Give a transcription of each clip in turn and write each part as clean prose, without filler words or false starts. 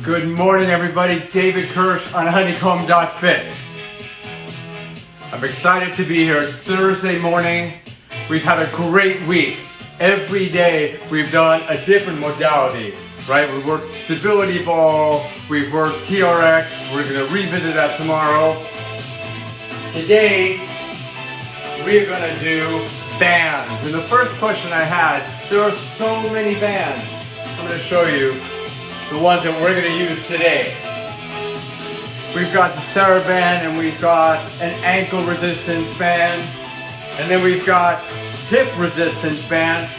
Good morning, everybody. David Kirsch on honeycomb.fit. I'm excited to be here. It's Thursday morning. We've had a great week. Every day we've done a different modality, right? We worked stability ball, we've worked TRX, we're gonna revisit that tomorrow. Today, we're gonna do bands. And the first question I had, there are so many bands. I'm gonna show you the ones that we're gonna use today. We've got the TheraBand, and we've got an ankle resistance band, and then we've got hip resistance bands.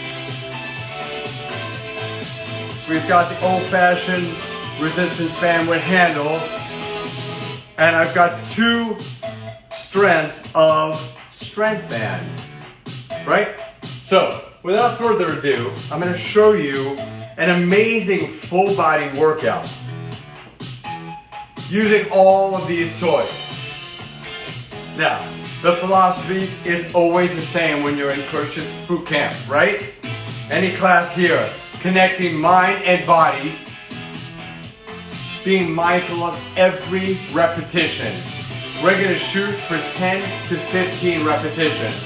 We've got the old-fashioned resistance band with handles, and I've got two strengths of strength band, right? So, without further ado, I'm gonna show you an amazing full body workout using all of these toys. Now, the philosophy is always the same when you're in Kirsch's boot camp, right? Any class here, connecting mind and body, being mindful of every repetition. We're gonna shoot for 10 to 15 repetitions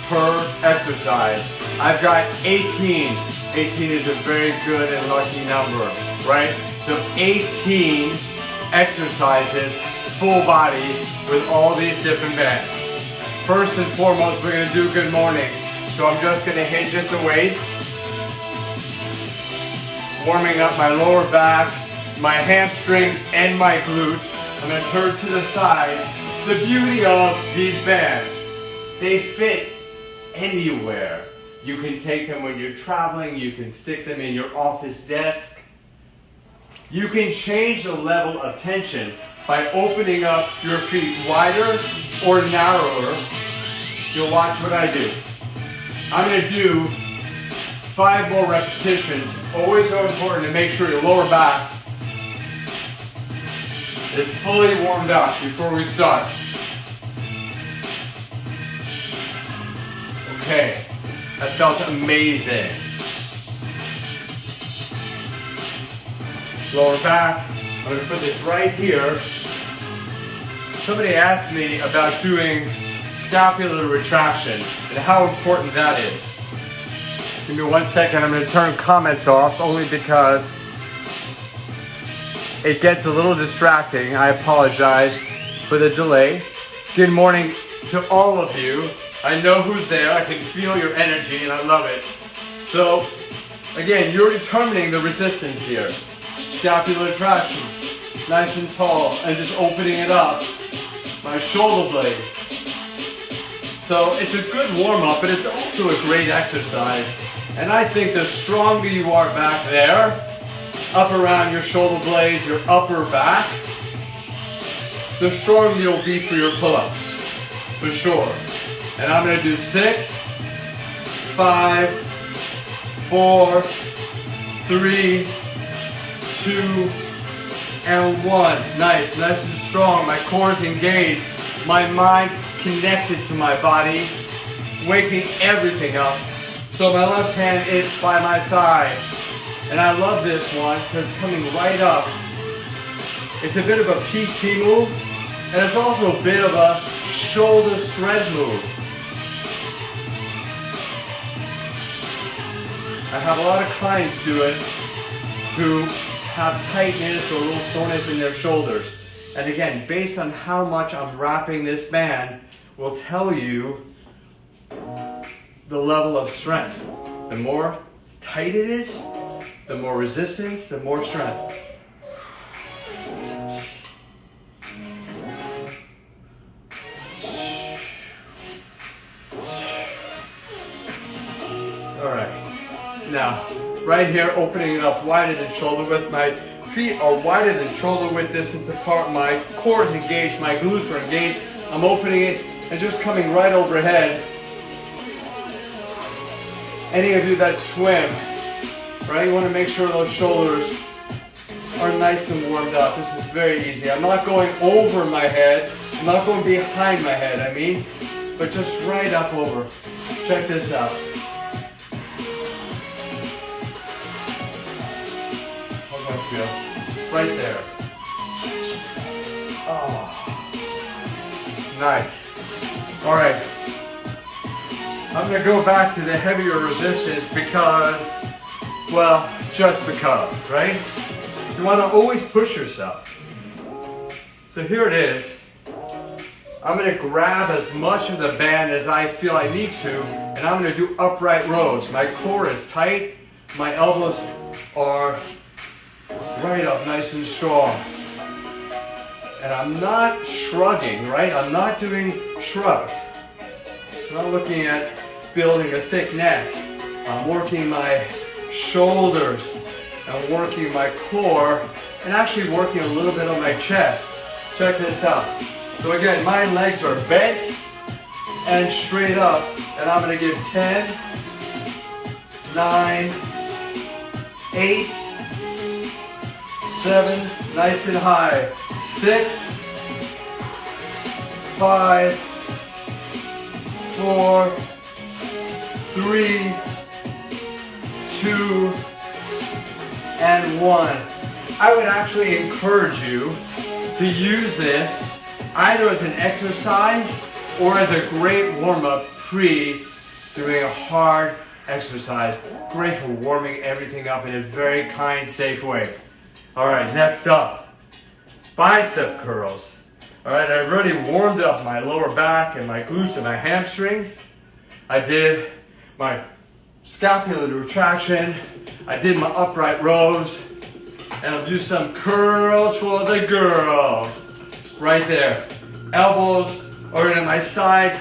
per exercise. I've got 18. 18 is a very good and lucky number, right? So 18 exercises, full body, with all these different bands. First and foremost, we're gonna do good mornings. So I'm just gonna hinge at the waist, warming up my lower back, my hamstrings, and my glutes. I'm gonna turn to the side. The beauty of these bands, they fit anywhere. You can take them when you're traveling, you can stick them in your office desk. You can change the level of tension by opening up your feet wider or narrower. You'll watch what I do. I'm gonna do 5 more repetitions. Always so important to make sure your lower back is fully warmed up before we start. Okay. That felt amazing. Lower back. I'm going to put this right here. Somebody asked me about doing scapular retraction and how important that is. Give me 1 second. I'm going to turn comments off only because it gets a little distracting. I apologize for the delay. Good morning to all of you. I know who's there, I can feel your energy, and I love it. So, again, you're determining the resistance here. Scapular traction, nice and tall, and just opening it up. My shoulder blades. So, it's a good warm-up, but it's also a great exercise. And I think the stronger you are back there, up around your shoulder blades, your upper back, the stronger you'll be for your pull-ups, for sure. And I'm going to do 6, 5, 4, 3, 2, and 1. Nice and strong. My core is engaged. My mind connected to my body, waking everything up. So my left hand is by my thigh. And I love this one because it's coming right up. It's a bit of a PT move, and it's also a bit of a shoulder strength move. I have a lot of clients do it who have tightness or a little soreness in their shoulders. And again, based on how much I'm wrapping this band, will tell you the level of strength. The more tight it is, the more resistance, the more strength. All right. Now, right here, opening it up wider than shoulder width. My feet are wider than shoulder width distance apart. My core is engaged, my glutes are engaged. I'm opening it and just coming right overhead. Any of you that swim, right? You want to make sure those shoulders are nice and warmed up. This is very easy. I'm not going over my head. I'm not going behind my head, but just right up over. Check this out. How's that feel? Right there. Oh, nice. All right. I'm gonna go back to the heavier resistance because, well, just because, right? You wanna always push yourself. So here it is. I'm gonna grab as much of the band as I feel I need to, and I'm gonna do upright rows. My core is tight, my elbows are right up nice and strong. And I'm not shrugging, right? I'm not doing shrugs. I'm not looking at building a thick neck. I'm working my shoulders. I'm working my core and actually working a little bit on my chest. Check this out. So again, my legs are bent and straight up. And I'm going to give 10, 9, 8, 7, nice and high. 6, 5, 4, 3, 2, and 1. I would actually encourage you to use this either as an exercise or as a great warm-up pre doing a hard exercise. Great for warming everything up in a very kind, safe way. All right, next up, bicep curls. All right, I've already warmed up my lower back and my glutes and my hamstrings. I did my scapular retraction. I did my upright rows. And I'll do some curls for the girls. Right there. Elbows are in my sides.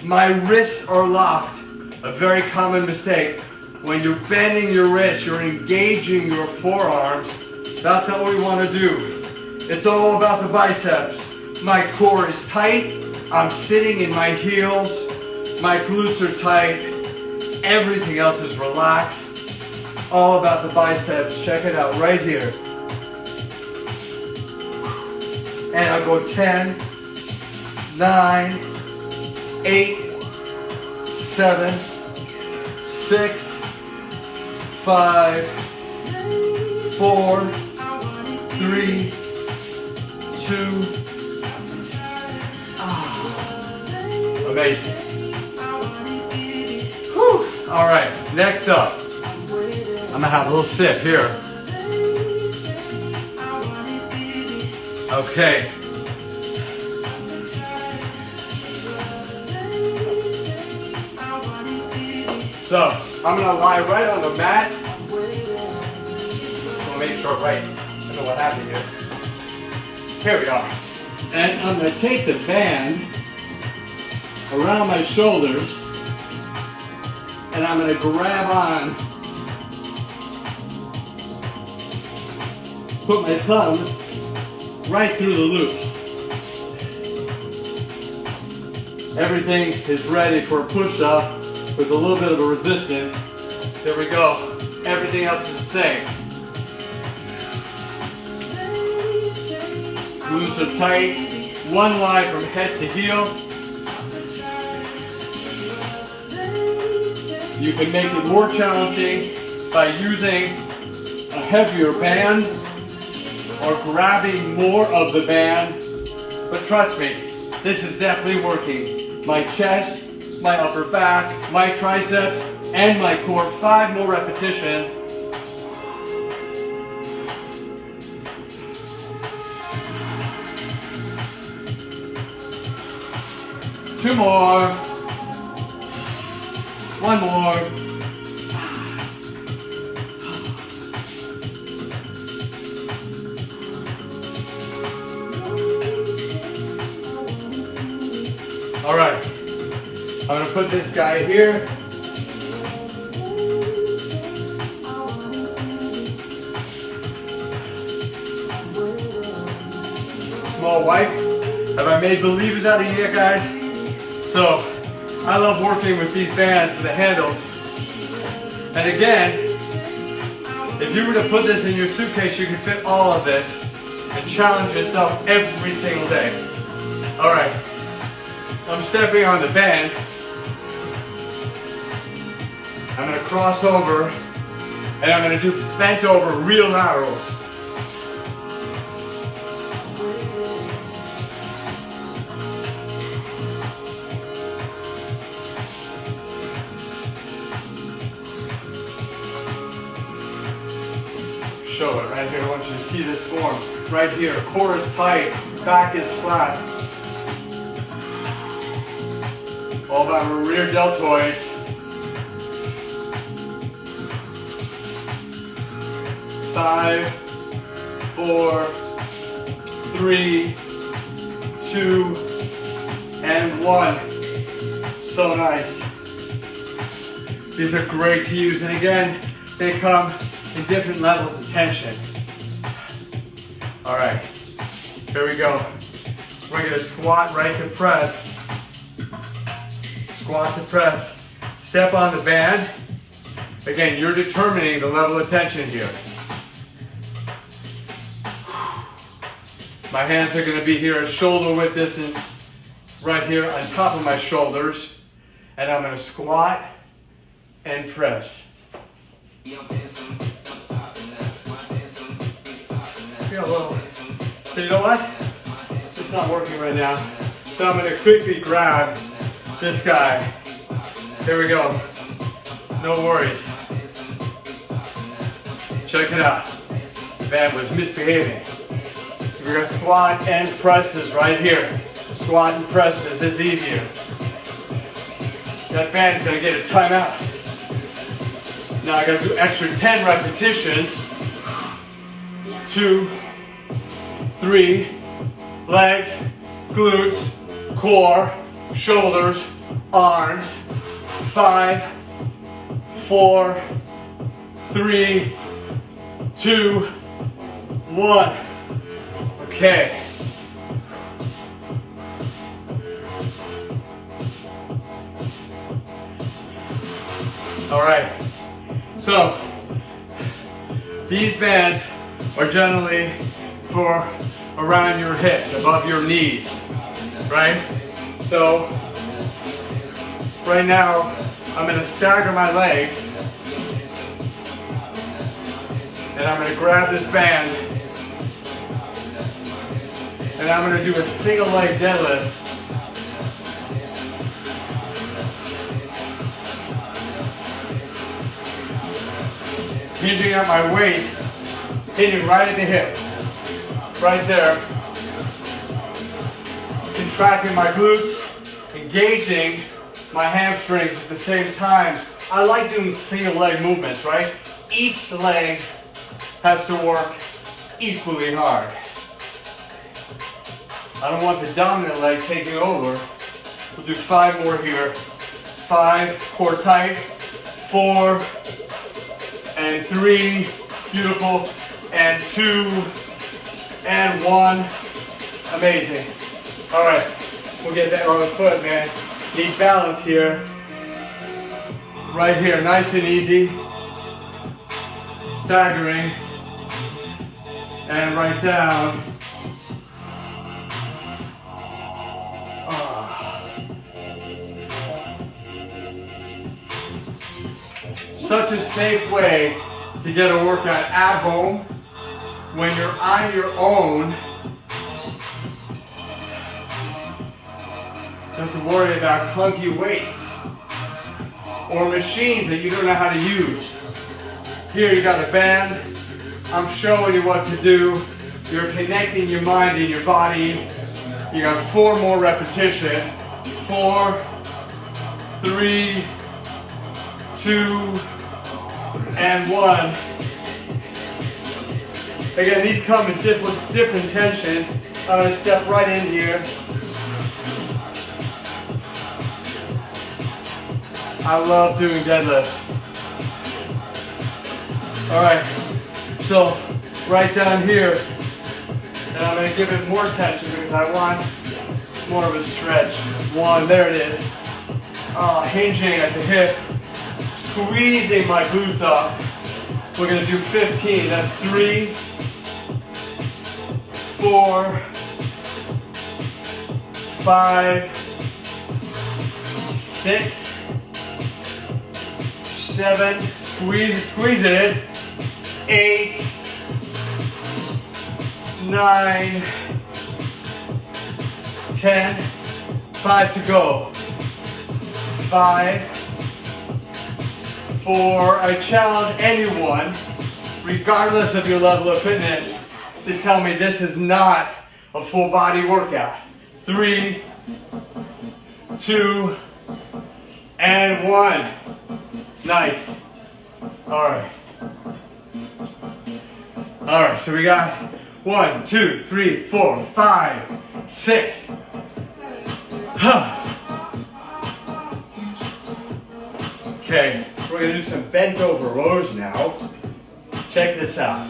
My wrists are locked. A very common mistake. When you're bending your wrists, you're engaging your forearms. That's not what we want to do. It's all about the biceps. My core is tight. I'm sitting in my heels. My glutes are tight. Everything else is relaxed. All about the biceps. Check it out right here. And I'll go 10, 9, 8, 7, 6, 5, 4, 3, 2. Amazing. Whew. All right, next up, I'm gonna have a little sip here. Okay. So, I'm gonna lie right on the mat. I'll make sure, right, I don't know what happened here. Here we are. And I'm gonna take the band around my shoulders and I'm gonna grab on, put my thumbs right through the loops. Everything is ready for a push-up with a little bit of a resistance. There we go. Everything else is the same. Glutes are tight. One line from head to heel. You can make it more challenging by using a heavier band or grabbing more of the band. But trust me, this is definitely working. My chest, my upper back, my triceps, and my core. 5 more repetitions. Two more. One more. All right, I'm gonna put this guy here. Small wipe. Have I made believers out of you yet, guys? So, I love working with these bands for the handles. And again, if you were to put this in your suitcase, you can fit all of this and challenge yourself every single day. All right. I'm stepping on the band. I'm going to cross over and I'm going to do bent over real laterals. show it right here. I want you to see this form right here. Core is tight, back is flat. All about my rear deltoids. 5, 4, 3, 2, and 1. So nice. These are great to use, and again, they come in different levels of tension. All right, here we go. We're gonna squat right to press. Squat to press. Step on the band. Again, you're determining the level of tension here. My hands are gonna be here at shoulder width distance, right here on top of my shoulders, and I'm gonna squat and press. Feel a little. So you know what? It's not working right now. So I'm gonna quickly grab this guy. Here we go. No worries. Check it out. The band was misbehaving. So we're gonna squat and presses right here. Squat and presses. This is easier. That band's gonna get a timeout. Now I gotta do extra 10 repetitions. 2, 3, legs, glutes, core, shoulders, arms. 5, 4, 3, 2, 1. Okay. All right. So, these bands are generally for around your hips, above your knees, right? So, right now, I'm gonna stagger my legs, and I'm gonna grab this band, and I'm gonna do a single leg deadlift. Hinging at my waist, hitting right at the hip, right there. Contracting my glutes, engaging my hamstrings at the same time. I like doing single leg movements, right? Each leg has to work equally hard. I don't want the dominant leg taking over. We'll do 5 more here. 5, core tight, 4, and 3, beautiful, and 2, and 1, amazing. All right, we'll get that on the foot, man. Need balance here. Right here, nice and easy. Staggering. And right down. Such a safe way to get a workout at home when you're on your own. You don't have to worry about clunky weights or machines that you don't know how to use. Here you got a band. I'm showing you what to do. You're connecting your mind and your body. You got 4 more repetitions. 4, 3, 2, and 1. Again, these come in different tensions. I'm going to step right in here. I love doing deadlifts. All right, so right down here, and I'm going to give it more tension because I want more of a stretch. 1, there it is. Hinging at the hip. Squeezing my glutes up. We're going to do 15. That's 3, 4, 5, 6, 7. Squeeze it. 8, 9, 10. 5 to go. 5, 4. I challenge anyone, regardless of your level of fitness, to tell me this is not a full body workout. 3, 2, and 1. Nice. All right. All right, so we got 1, 2, 3, 4, 5, 6. Okay, we're gonna do some bent over rows now. Check this out.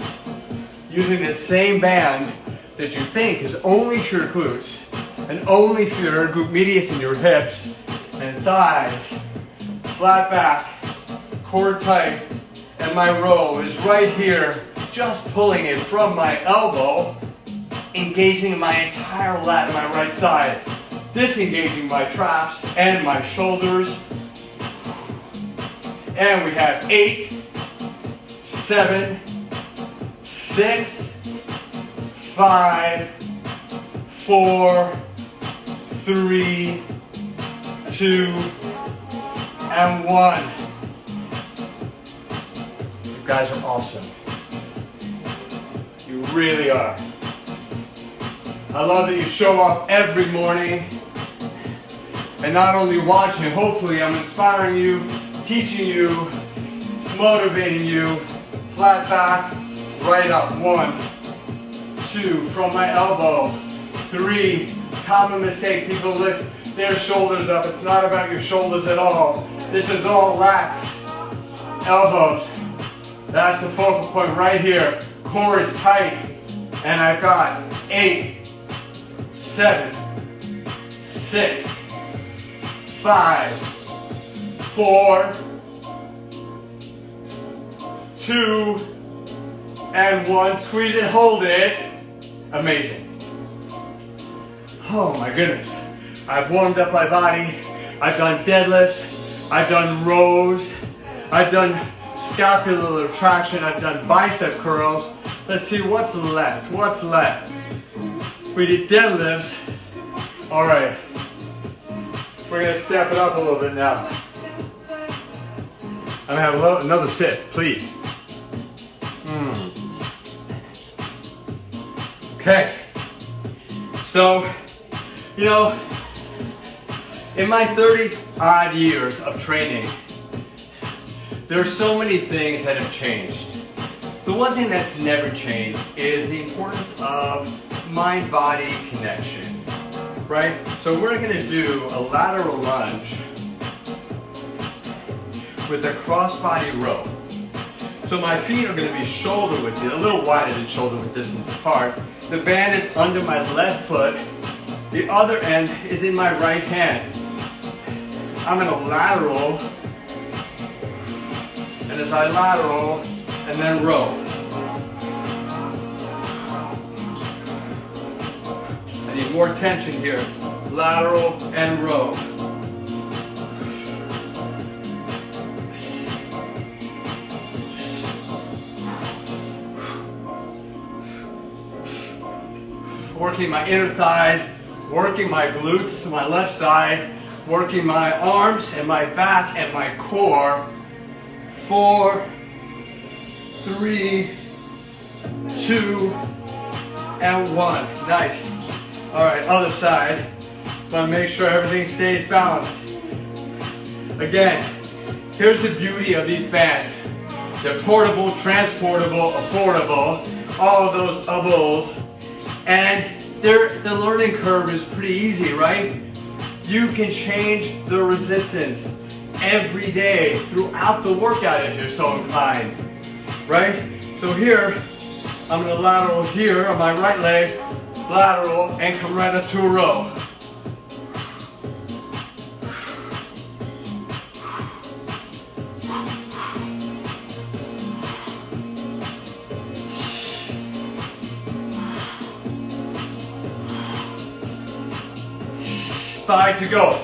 Using the same band that you think is only for your glutes and only for your glute medius and your hips and thighs, flat back, core tight, and my row is right here, just pulling it from my elbow, engaging my entire lat on my right side, disengaging my traps and my shoulders. And we have 8, 7, 6, 5, 4, 3, 2, and 1. You guys are awesome. You really are. I love that you show up every morning and not only watching, hopefully I'm inspiring you, teaching you, motivating you. Flat back, right up. 1, 2, from my elbow. 3, common mistake, people lift their shoulders up. It's not about your shoulders at all. This is all lats, elbows. That's the focal point right here. Core is tight. And I've got 8, 7, 6, 5, 4, 2, and 1. Squeeze it, hold it. Amazing. Oh my goodness. I've warmed up my body. I've done deadlifts. I've done rows. I've done scapular retraction. I've done bicep curls. Let's see what's left. What's left? We did deadlifts. All right. We're gonna step it up a little bit now. I'm gonna have another sip, please. Okay. So, you know, in my 30-odd years of training, there are so many things that have changed. The one thing that's never changed is the importance of mind-body connection, right? So we're gonna do a lateral lunge with a cross-body row. So my feet are gonna be shoulder width, a little wider than shoulder width distance apart. The band is under my left foot. The other end is in my right hand. I'm gonna lateral, and as I lateral, and then row. I need more tension here. Lateral and row. Working my inner thighs, working my glutes to my left side, working my arms and my back and my core. 4, 3, 2, and 1. Nice. All right, other side. Want to make sure everything stays balanced. Again, here's the beauty of these bands. They're portable, transportable, affordable, all of those bubbles. And the learning curve is pretty easy, right? You can change the resistance every day throughout the workout if you're so inclined, right? So here, I'm gonna lateral here on my right leg, lateral, and come right up to a row. Five to go.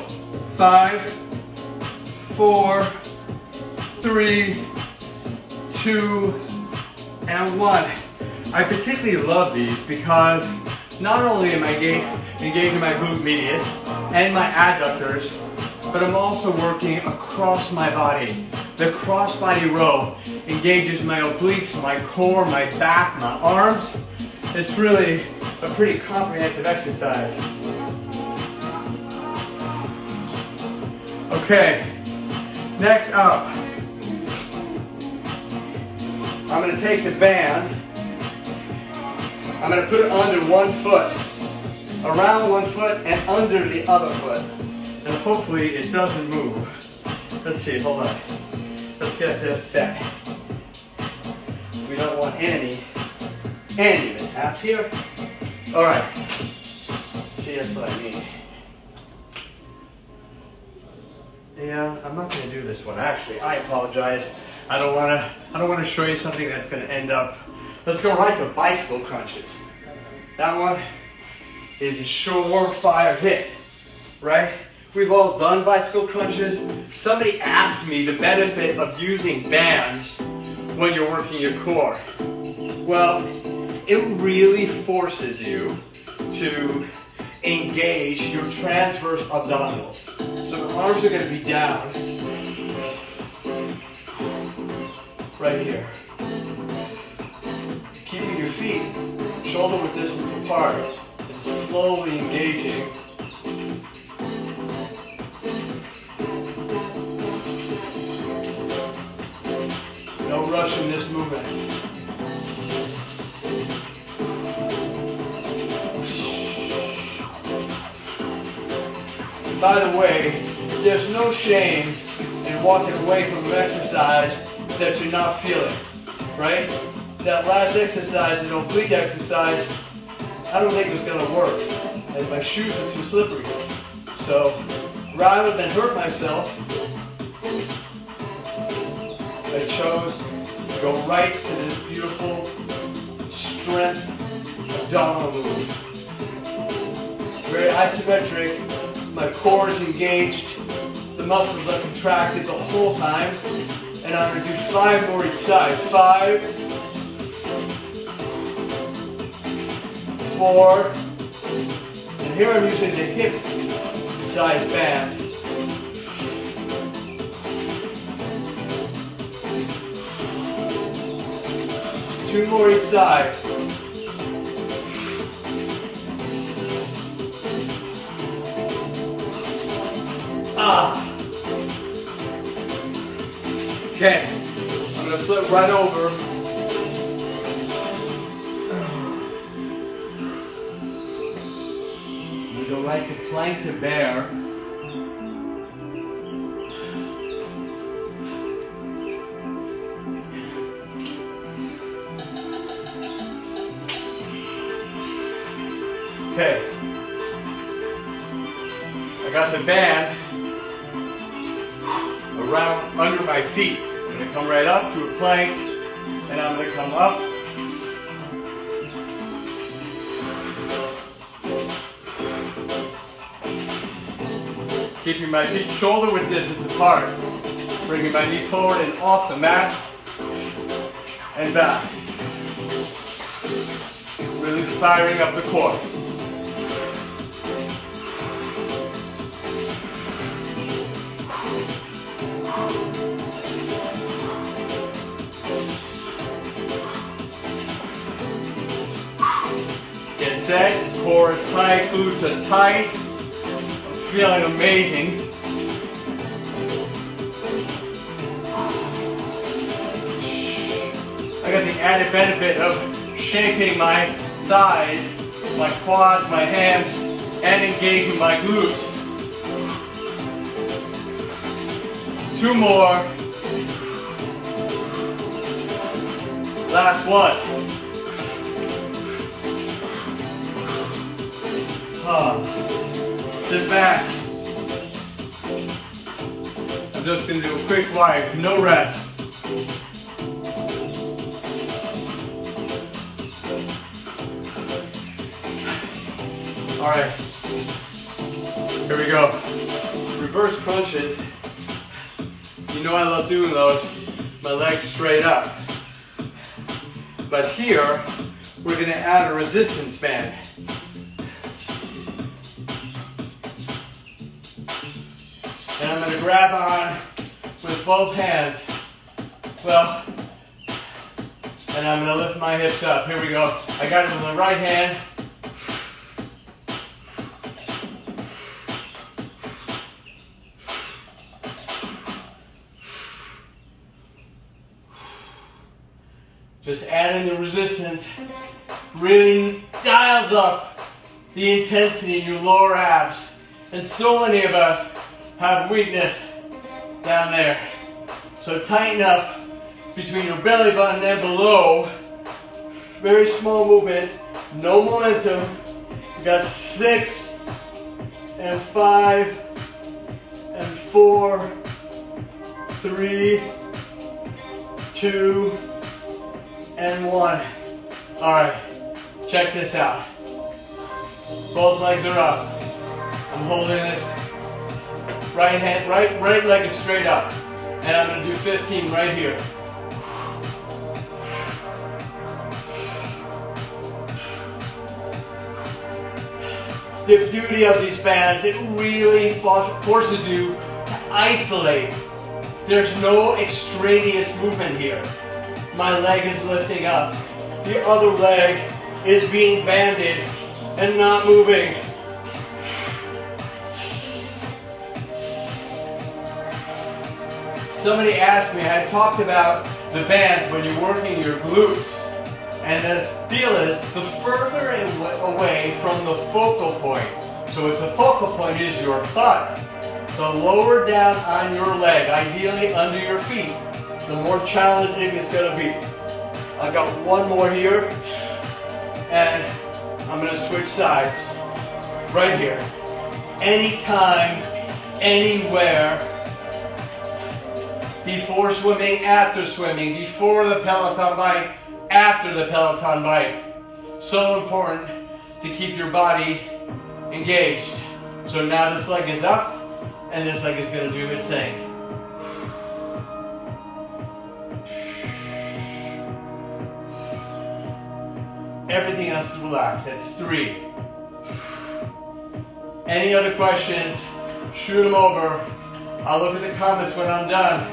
5, 4, 3, 2, and 1. I particularly love these because not only am I engaging my glute medius and my adductors, but I'm also working across my body. The crossbody row engages my obliques, my core, my back, my arms. It's really a pretty comprehensive exercise. Okay, next up, I'm going to take the band, I'm going to put it under one foot, around one foot and under the other foot. And hopefully it doesn't move. Let's see, hold on. Let's get this set. We don't want any mishaps here. All right. See, that's what I mean. Yeah, I'm not going to do this one. Actually, I apologize. I don't want to show you something that's going to end up. Let's go right to bicycle crunches. That one is a surefire hit, right? We've all done bicycle crunches. Somebody asked me the benefit of using bands when you're working your core. Well, it really forces you to engage your transverse abdominals. So the arms are going to be down, right here. Keeping your feet shoulder width distance apart and slowly engaging. No rush in this movement. By the way, there's no shame in walking away from an exercise that you're not feeling, right? That last exercise, an oblique exercise, I don't think it was going to work. And my shoes are too slippery. So rather than hurt myself, I chose to go right to this beautiful strength abdominal move. Very isometric. My core is engaged. The muscles are contracted the whole time. And I'm going to do 5 more each side. 5, 4, and here I'm using the hip size band. 2 more each side. Okay, I'm going to flip right over. We go right to plank to bear. Okay, I got the band around under my feet. I'm going to come right up to a plank, and I'm going to come up. Keeping my feet shoulder width distance apart. Bringing my knee forward and off the mat, and back. Really firing up the core. Get set, core is tight, glutes are tight. I'm feeling amazing. I got the added benefit of shaping my thighs, my quads, my hams, and engaging my glutes. 2 more. Last one. Sit back. I'm just going to do a quick wipe, no rest. All right, here we go. Reverse crunches. You know I love doing those. My legs straight up. But here, we're going to add a resistance band. And I'm going to grab on with with both hands. Well, and I'm gonna lift my hips up. Here we go. I got it with the right hand. Just adding the resistance really dials up the intensity in your lower abs. And so many of us have weakness down there. So tighten up between your belly button and below. Very small movement, no momentum. You got 6 and 5 and 4, 3, 2, and 1. All right, check this out. Both legs are up. I'm holding this right hand, right leg is straight up. And I'm gonna do 15 right here. The beauty of these bands, it really forces you to isolate. There's no extraneous movement here. My leg is lifting up. The other leg is being banded and not moving. Somebody asked me, I talked about the bands when you're working your glutes. And the deal is, the further away from the focal point, so if the focal point is your butt, the lower down on your leg, ideally under your feet, the more challenging it's going to be. I've got one more here, and I'm going to switch sides. Right here. Anytime, anywhere, before swimming, after swimming, before the Peloton bike, after the Peloton bike. So important to keep your body engaged. So now this leg is up, and this leg is going to do its thing. Everything else is relaxed. That's 3. Any other questions? Shoot them over. I'll look at the comments when I'm done.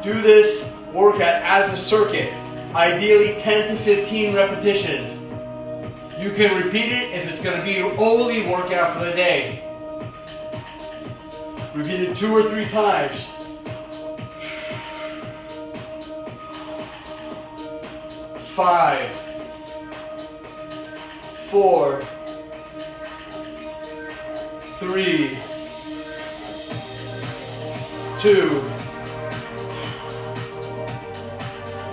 Do this workout as a circuit. Ideally 10 to 15 repetitions. You can repeat it if it's going to be your only workout for the day. Repeat it 2 or 3 times. Five, 4, 3, 2,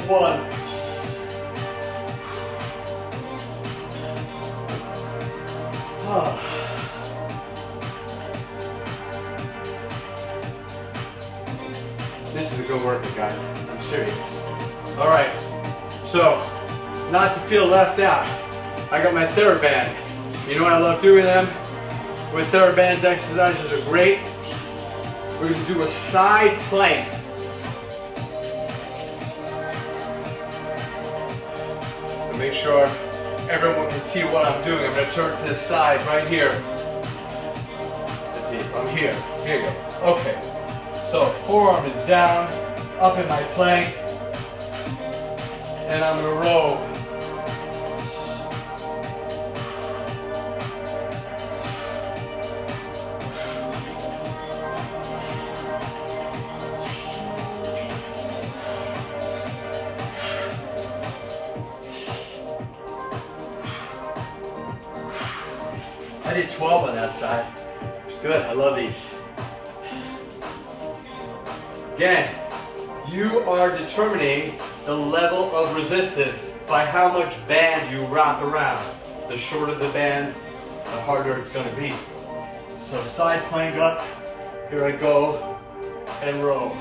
1. Oh. This is a good workout, guys. I'm serious. All right. So, not to feel left out, I got my TheraBand. You know I love doing them. With TheraBands, exercises are great. We're going to do a side plank. To make sure everyone can see what I'm doing, I'm going to turn to this side right here. Let's see, I'm here. Here you go. Okay. So, forearm is down, up in my plank. And I'm going to row. I did 12 on that side. It's good. I love these. Again, you are determining the level of resistance by how much band you wrap around. The shorter the band, the harder it's going to be. So side plank up, here I go, and row.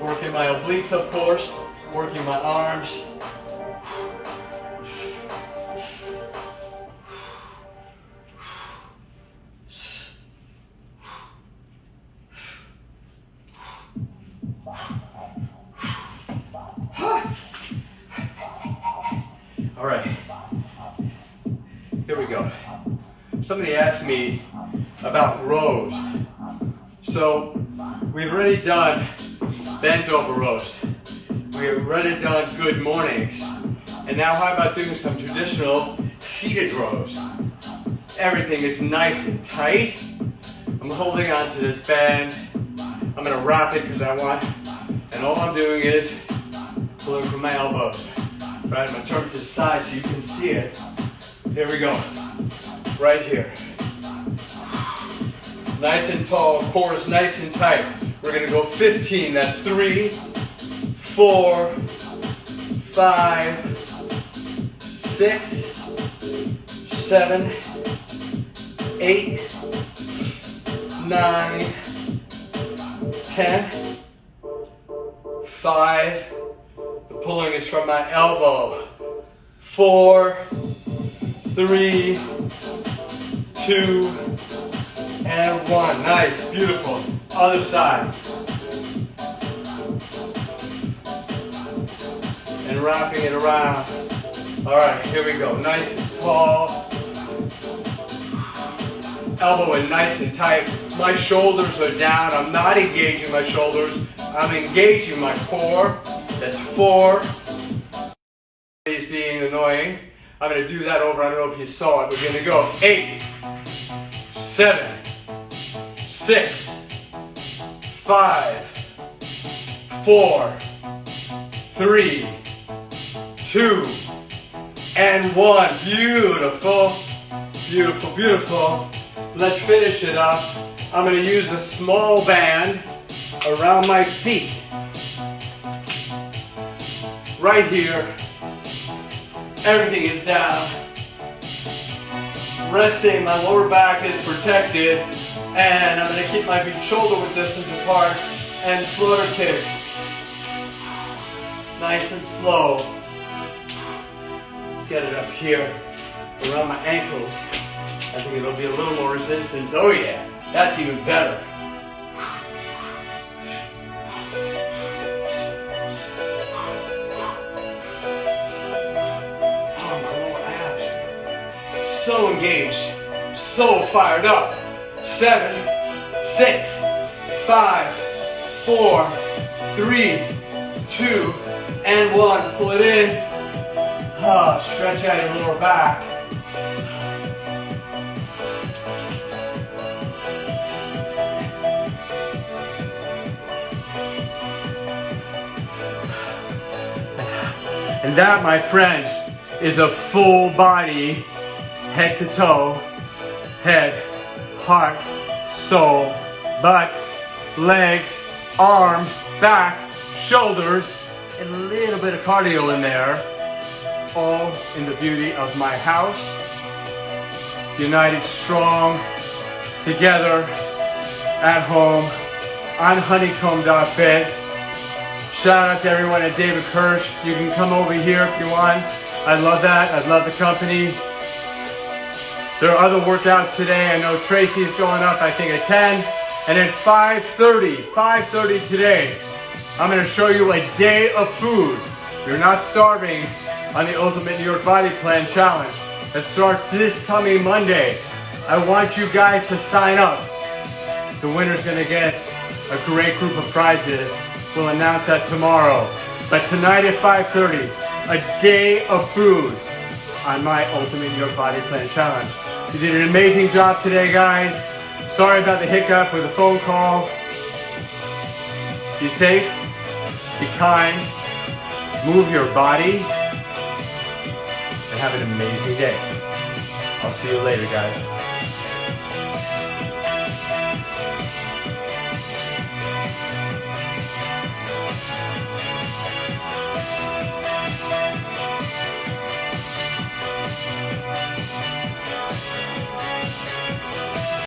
Working my obliques, of course, working my arms. All right, here we go. Somebody asked me about rows. So we've already done bent over rows. We've already done good mornings. And now how about doing some traditional seated rows? Everything is nice and tight. I'm holding on to this band. I'm gonna wrap it because I want, and all I'm doing is pulling from my elbows. Right, I'm gonna turn to the side so you can see it. Here we go, right here. Nice and tall, core is nice and tight. We're gonna go 15, that's 3, 4, 5, 6, 7, 8, 9, 10, 5, the pulling is from my elbow, 4, 3, 2, and 1. Nice, beautiful. Other side. And wrapping it around. All right, here we go. Nice and tall. Elbow in nice and tight. My shoulders are down. I'm not engaging my shoulders. I'm engaging my core. That's 4. He's being annoying. I'm going to do that over. I don't know if you saw it. We're going to go 8, 7, 6, 5, 4, 3, 2, and 1. Beautiful, beautiful, beautiful. Let's finish it up. I'm going to use a small band around my feet. Right here. Everything is down. Resting, my lower back is protected. And I'm going to keep my feet shoulder width distance apart and flutter kicks. Nice and slow. Let's get it up here around my ankles. I think it'll be a little more resistance. Oh yeah, that's even better. Oh, my lower abs. So engaged, so fired up. 7, 6, 5, 4, 3, 2, and 1. Pull it in. Oh, stretch out your lower back. And that, my friends, is a full body, head to toe, head, heart, soul, butt, legs, arms, back, shoulders, and a little bit of cardio in there, all in the beauty of my house, united strong, together, at home, on honeycomb.fit. Shout out to everyone at David Kirsch. You can come over here if you want. I love that. I love the company. There are other workouts today. I know Tracy's going up, I think, at 10. And at 5:30 today, I'm going to show you a day of food. You're not starving on the Ultimate New York Body Plan Challenge that starts this coming Monday. I want you guys to sign up. The winner's going to get a great group of prizes. We'll announce that tomorrow. But tonight at 5:30, a day of food on my Ultimate New York Body Plan Challenge. You did an amazing job today, guys. Sorry about the hiccup with the phone call. Be safe, be kind, move your body, and have an amazing day. I'll see you later, guys.